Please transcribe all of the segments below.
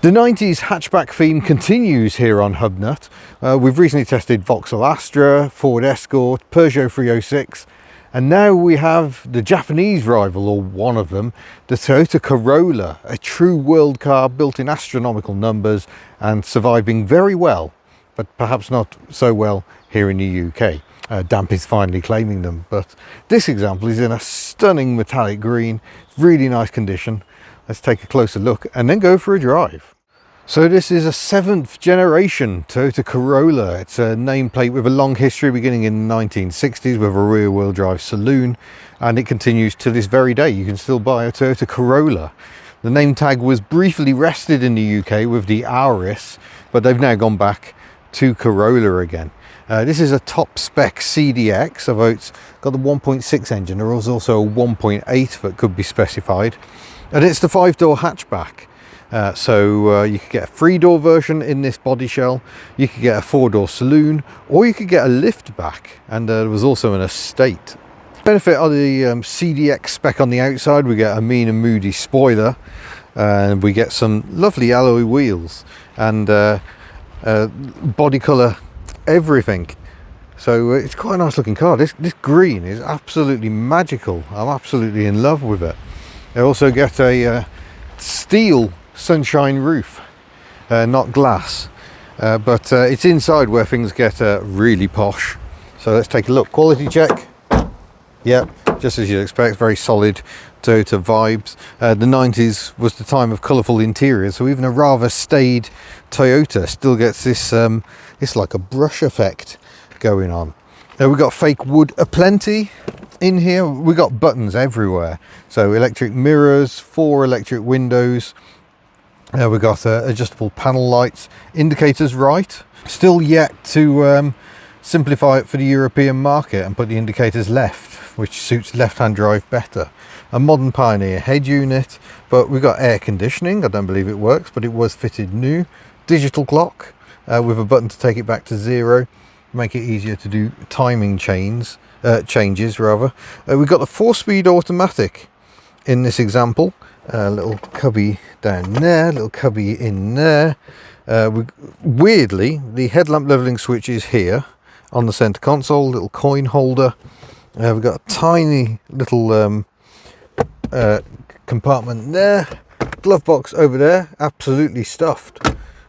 The 90s hatchback theme continues here on Hubnut. We've recently tested Vauxhall Astra, Ford Escort, Peugeot 306, and now we have the Japanese rival, or one of them, the Toyota Corolla, a true world car built in astronomical numbers and surviving very well, but perhaps not so well here in the UK. Damp is finally claiming them, but this example is in a stunning metallic green, really nice condition. Let's take a closer look and then go for a drive. So this is a 7th generation Toyota Corolla. It's a nameplate with a long history beginning in the 1960s with a rear wheel drive saloon, and it continues to this very day. You can still buy a Toyota Corolla. The name tag was briefly rested in the UK with the Auris, but they've now gone back to Corolla again. This is a top spec CDX, although it's got the 1.6 engine. There is also a 1.8 that could be specified. And it's the 5-door hatchback. So you could get a 3-door version in this body shell, you could get a 4-door saloon, or you could get a liftback, and there was also an estate. Benefit of the CDX spec on the outside, we get a mean and moody spoiler, and we get some lovely alloy wheels, and body colour, everything. So it's quite a nice looking car. This green is absolutely magical. I'm absolutely in love with it. They also get a steel sunshine roof, not glass, but it's inside where things get really posh. So let's take a look. Quality check. Yep, just as you'd expect, very solid Toyota vibes. The 90s was the time of colourful interiors, so even a rather staid Toyota still gets this it's like a brush effect going on. We've got fake wood aplenty in here. We've got buttons everywhere, so electric mirrors, 4 electric windows. We've got adjustable panel lights, indicators right. Still yet to simplify it for the European market and put the indicators left, which suits left-hand drive better. A modern Pioneer head unit, but we've got air conditioning. I don't believe it works, but it was fitted new. Digital clock with a button to take it back to 0. Make it easier to do timing changes rather. We've got the 4-speed automatic in this example. Little cubby down there, little cubby in there. Weirdly, the headlamp leveling switch is here on the center console. Little coin holder. We've got a tiny little compartment there. Glove box over there, absolutely stuffed.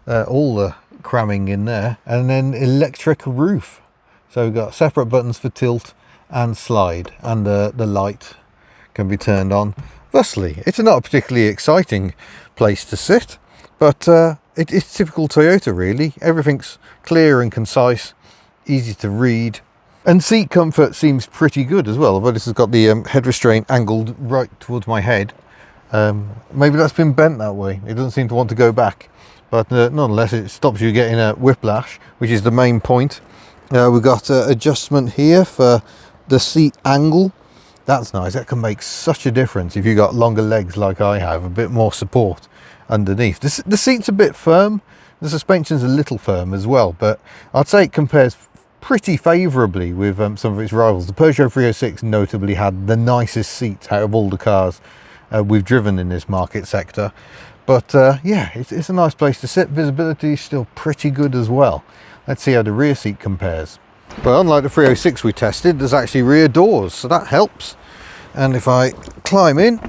All the cramming in there, and then electric roof. So we've got separate buttons for tilt and slide, and the light can be turned on. Thusly, it's not a particularly exciting place to sit, but it's typical Toyota really. Everything's clear and concise, easy to read, and seat comfort seems pretty good as well, although this has got the head restraint angled right towards my head. Maybe that's been bent that way. It doesn't seem to want to go back. But nonetheless, it stops you getting a whiplash, which is the main point. We've got adjustment here for the seat angle. That's nice. That can make such a difference if you've got longer legs like I have, a bit more support underneath. The seat's a bit firm. The suspension's a little firm as well, but I'd say it compares pretty favourably with some of its rivals. The Peugeot 306 notably had the nicest seats out of all the cars we've driven in this market sector. But yeah, it's a nice place to sit. Visibility is still pretty good as well. Let's see how the rear seat compares. But unlike the 306 we tested, there's actually rear doors, so that helps. And if I climb in,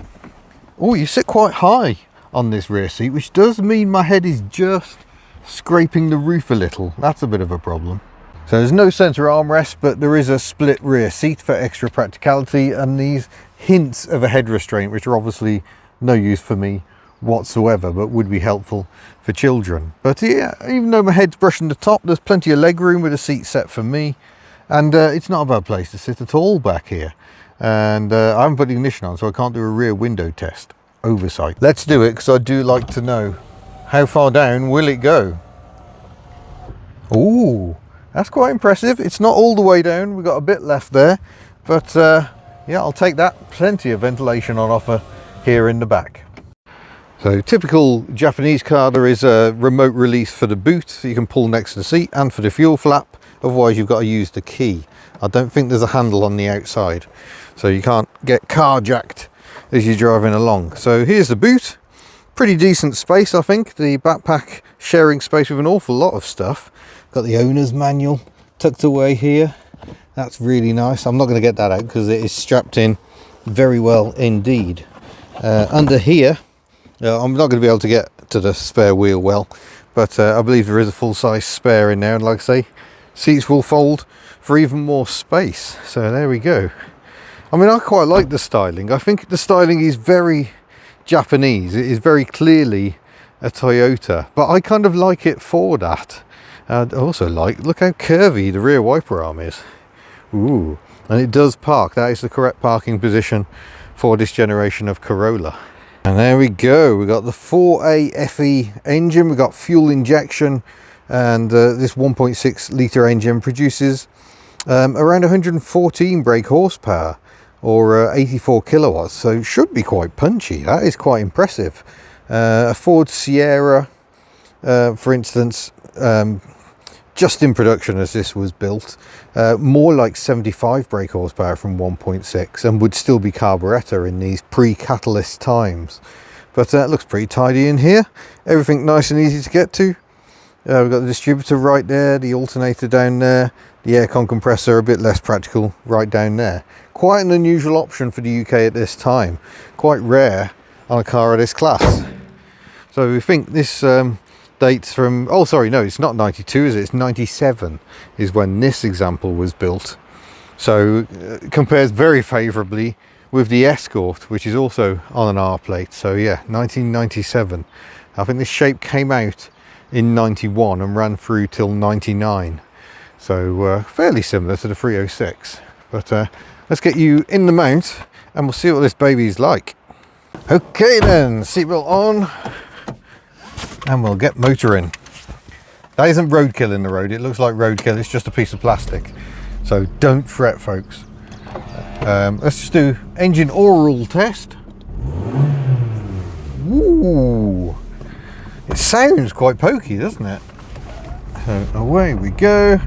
oh, you sit quite high on this rear seat, which does mean my head is just scraping the roof a little. That's a bit of a problem. So there's no centre armrest, but there is a split rear seat for extra practicality, and these hints of a head restraint, which are obviously no use for me whatsoever, but would be helpful for children. But yeah, even though my head's brushing the top, there's plenty of leg room with a seat set for me, and it's not a bad place to sit at all back here. And I haven't put the ignition on, so I can't do a rear window test. Oversight. Let's do it, because I do like to know how far down will it go. Ooh, that's quite impressive. It's not all the way down, we've got a bit left there, but yeah, I'll take that. Plenty of ventilation on offer here in the back. So typical Japanese car, there is a remote release for the boot that you can pull next to the seat, and for the fuel flap. Otherwise you've got to use the key. I don't think there's a handle on the outside, so you can't get carjacked as you're driving along. So here's the boot. Pretty decent space, I think. The backpack sharing space with an awful lot of stuff. Got the owner's manual tucked away here. That's really nice. I'm not going to get that out because it is strapped in very well indeed. Under here, I'm not going to be able to get to the spare wheel well, but I believe there is a full-size spare in there, and like I say, seats will fold for even more space. So there we go. I mean, I quite like the styling. I think the styling is very Japanese. It is very clearly a Toyota, but I kind of like it for that. I also look how curvy the rear wiper arm is. Ooh, and it does park. That is the correct parking position for this generation of Corolla. And there we go. We got the 4A FE engine. We got fuel injection, and this 1.6 litre engine produces around 114 brake horsepower, or 84 kilowatts, so it should be quite punchy. That is quite impressive. A Ford Sierra, for instance, just in production as this was built, more like 75 brake horsepower from 1.6, and would still be carburettor in these pre-catalyst times. But that looks pretty tidy in here. Everything nice and easy to get to. We've got the distributor right there, the alternator down there, the aircon compressor a bit less practical right down there. Quite an unusual option for the UK at this time. Quite rare on a car of this class. So we think this dates from, oh sorry, no, it's not 92, is it? It's 97 is when this example was built. So compares very favourably with the Escort, which is also on an R plate. So yeah, 1997. I think this shape came out in 91 and ran through till 99. So fairly similar to the 306. But let's get you in the mount and we'll see what this baby's like. Okay then, seatbelt on. And we'll get motoring. That isn't roadkill in the road. It looks like roadkill. It's just a piece of plastic. So don't fret, folks. Let's just do engine oral test. Ooh. It sounds quite pokey, doesn't it? So away we go.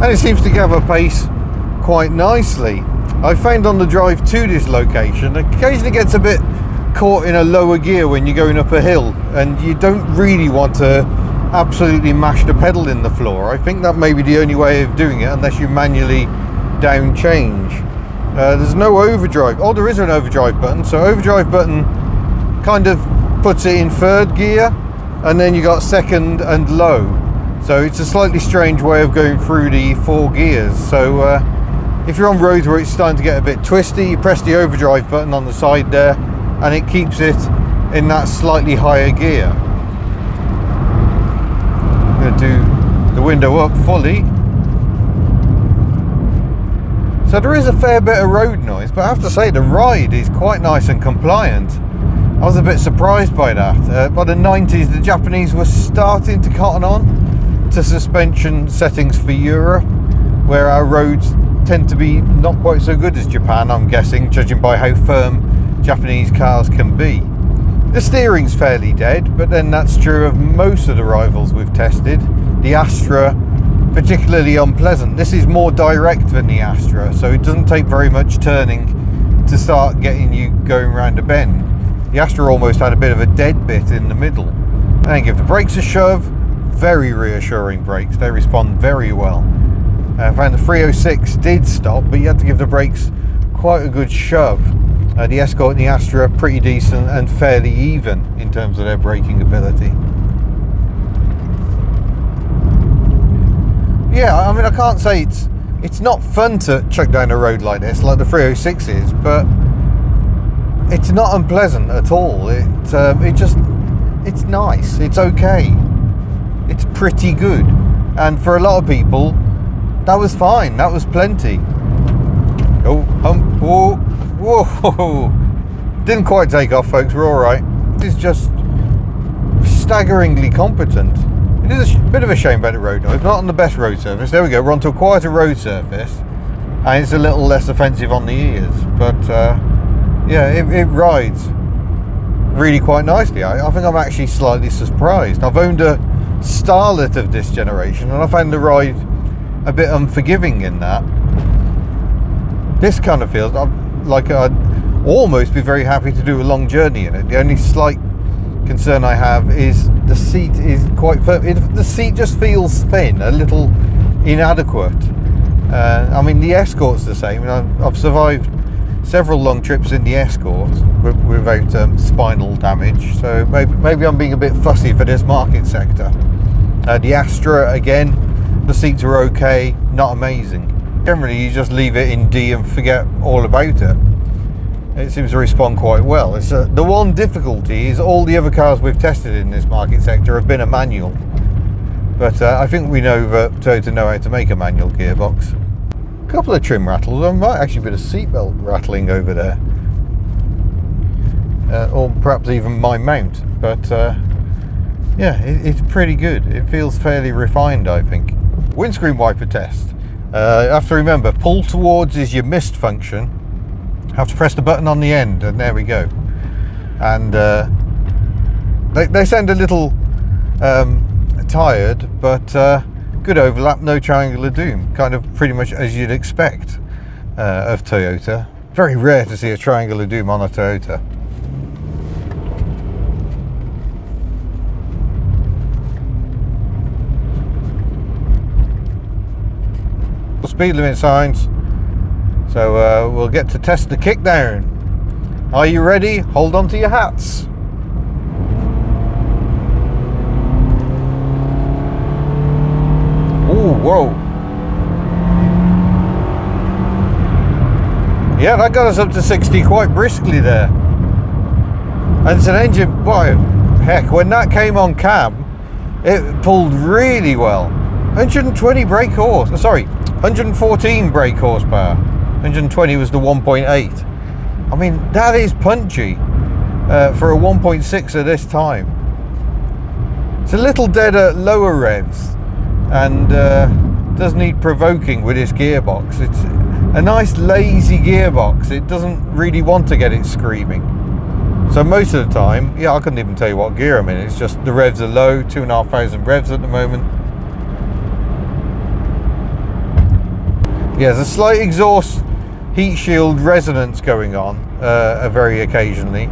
And it seems to gather pace quite nicely. I found on the drive to this location, it occasionally gets a bit caught in a lower gear when you're going up a hill, and you don't really want to absolutely mash the pedal in the floor. I think that may be the only way of doing it, unless you manually down change. There's no overdrive. Oh, there is an overdrive button. So overdrive button kind of puts it in third gear, and then you got second and low. So it's a slightly strange way of going through the 4 gears. So if you're on roads where it's starting to get a bit twisty, you press the overdrive button on the side there, and it keeps it in that slightly higher gear. I'm going to do the window up fully. So there is a fair bit of road noise, but I have to say the ride is quite nice and compliant. I was a bit surprised by that. By the 90s, the Japanese were starting to cotton on to suspension settings for Europe, where our roads tend to be not quite so good as Japan, I'm guessing, judging by how firm Japanese cars can be. The steering's fairly dead, but then that's true of most of the rivals we've tested. The Astra, particularly unpleasant. This is more direct than the Astra, so it doesn't take very much turning to start getting you going around a bend. The Astra almost had a bit of a dead bit in the middle. And then give the brakes a shove. Very reassuring brakes, they respond very well. I found the 306 did stop, but you had to give the brakes quite a good shove. The Escort and the Astra are pretty decent and fairly even in terms of their braking ability. Yeah, I mean, I can't say it's not fun to chuck down a road like this, like the 306 is, but it's not unpleasant at all. It's nice, it's okay. It's pretty good, and for a lot of people that was fine, that was plenty. Oh, whoa, whoa, didn't quite take off, folks, we're all right. It's just staggeringly competent. It is a bit of a shame about the road noise, not on the best road surface. There we go, we're onto a quieter road surface, and it's a little less offensive on the ears, but yeah, it rides really quite nicely. I think I'm actually slightly surprised. I've owned a Starlet of this generation and I found the ride a bit unforgiving in that. This kind of feels like I'd almost be very happy to do a long journey in it. The only slight concern I have is the seat is quite firm. The seat just feels thin, a little inadequate. I mean, the Escort's the same, and I've survived several long trips in the Escort without spinal damage, so maybe I'm being a bit fussy for this market sector. The Astra, again, the seats are okay, not amazing. Generally you just leave it in D and forget all about it. It seems to respond quite well. It's the one difficulty is all the other cars we've tested in this market sector have been a manual, but I think we know that Toyota know how to make a manual gearbox. A couple of trim rattles. There might actually be a seatbelt rattling over there, or perhaps even my mount, but yeah, it's pretty good. It feels fairly refined, I think. Windscreen wiper test. You have to remember, pull towards is your mist function. Have to press the button on the end, and there we go. And they sound a little tired, but good overlap, no triangular doom, kind of pretty much as you'd expect of Toyota. Very rare to see a triangular doom on a Toyota. Speed limit signs, so we'll get to test the kickdown. Are you ready? Hold on to your hats. Oh, whoa. Yeah, that got us up to 60 quite briskly there. And it's an engine, boy, heck, when that came on cam, it pulled really well. 120 brake horse, sorry, 114 brake horsepower. 120 was the 1.8. I mean, that is punchy for a 1.6 at this time. It's a little dead at lower revs, and does need provoking with this gearbox. It's a nice lazy gearbox. It doesn't really want to get it screaming. So most of the time, yeah, I couldn't even tell you what gear I'm in. It's just the revs are low, 2,500 revs at the moment. Yeah, there's a slight exhaust heat shield resonance going on very occasionally.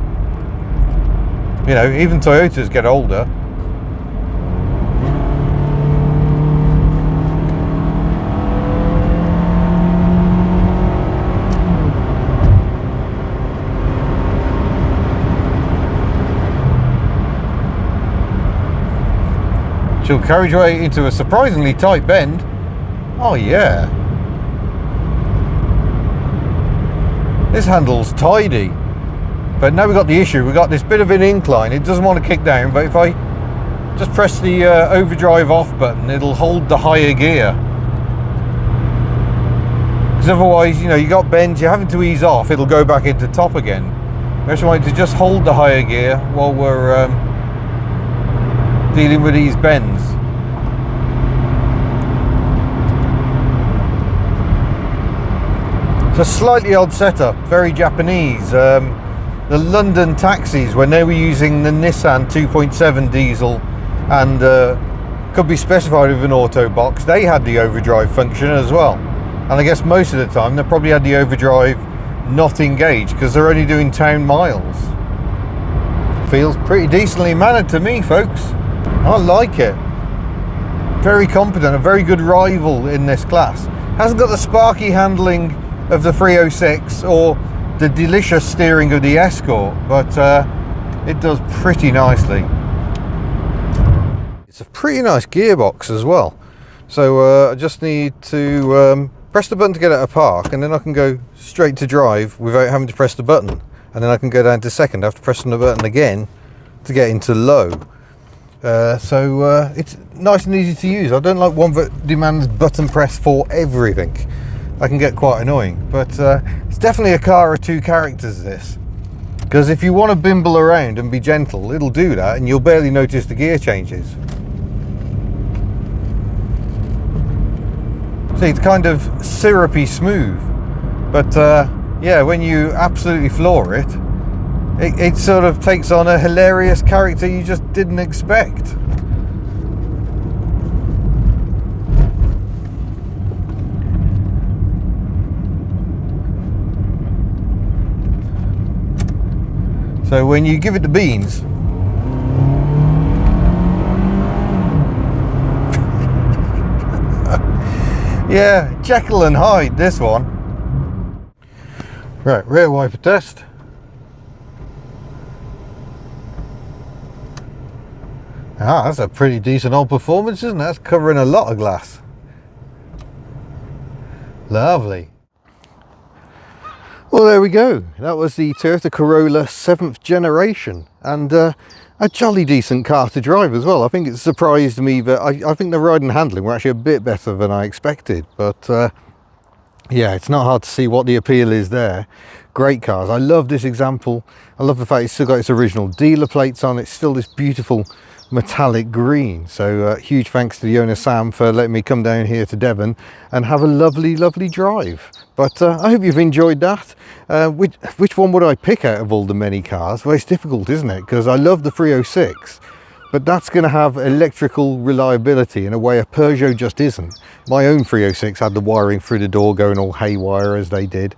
You know, even Toyotas get older. Dual carriageway into a surprisingly tight bend. Oh yeah. This handle's tidy. But now we've got the issue, we've got this bit of an incline. It doesn't want to kick down, but if I just press the overdrive off button, it'll hold the higher gear. Because otherwise, you know, you got bends, you're having to ease off, it'll go back into top again. We actually want to just hold the higher gear while we're dealing with these bends. It's a slightly odd setup, very Japanese. The London taxis, when they were using the Nissan 2.7 diesel and could be specified with an auto box, they had the overdrive function as well. And I guess most of the time they probably had the overdrive not engaged because they're only doing town miles. Feels pretty decently mannered to me, folks. I like it. Very competent, a very good rival in this class. Hasn't got the sparky handling of the 306 or the delicious steering of the Escort, but it does pretty nicely. It's a pretty nice gearbox as well. So I just need to press the button to get out of park, and then I can go straight to drive without having to press the button. And then I can go down to second after pressing the button again to get into low. So it's nice and easy to use. I don't like one that demands button press for everything. That can get quite annoying, but it's definitely a car of two characters, this. Because if you want to bimble around and be gentle, it'll do that and you'll barely notice the gear changes. See, it's kind of syrupy smooth, but yeah, when you absolutely floor it, it sort of takes on a hilarious character you just didn't expect. So when you give it the beans, yeah, Jekyll and Hyde, this one. Right, rear wiper test. Ah, that's a pretty decent old performance, isn't it? That's covering a lot of glass. Lovely. Well, there we go. That was the Toyota Corolla 7th generation, and a jolly decent car to drive as well. I think it surprised me that I think the ride and handling were actually a bit better than I expected, but yeah, it's not hard to see what the appeal is there. Great cars. I love this example. I love the fact it's still got its original dealer plates on. It's still this beautiful metallic green. So huge thanks to the owner Sam for letting me come down here to Devon and have a lovely drive. But I hope you've enjoyed that. Which one would I pick out of all the many cars? Well, it's difficult, isn't it? Because I love the 306, but that's going to have electrical reliability in a way a Peugeot just isn't. My own 306 had the wiring through the door going all haywire as they did.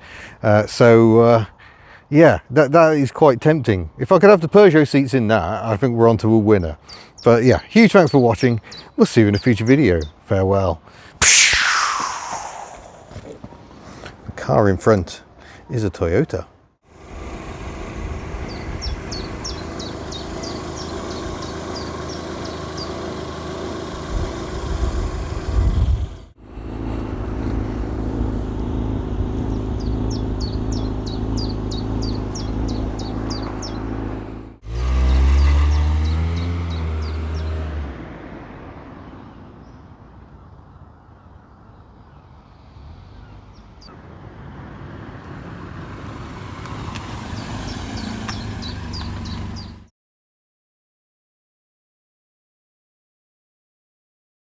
Yeah, that is quite tempting. If I could have the Peugeot seats in that, I think we're on to a winner. But yeah, huge thanks for watching. We'll see you in a future video. Farewell. The car in front is a Toyota.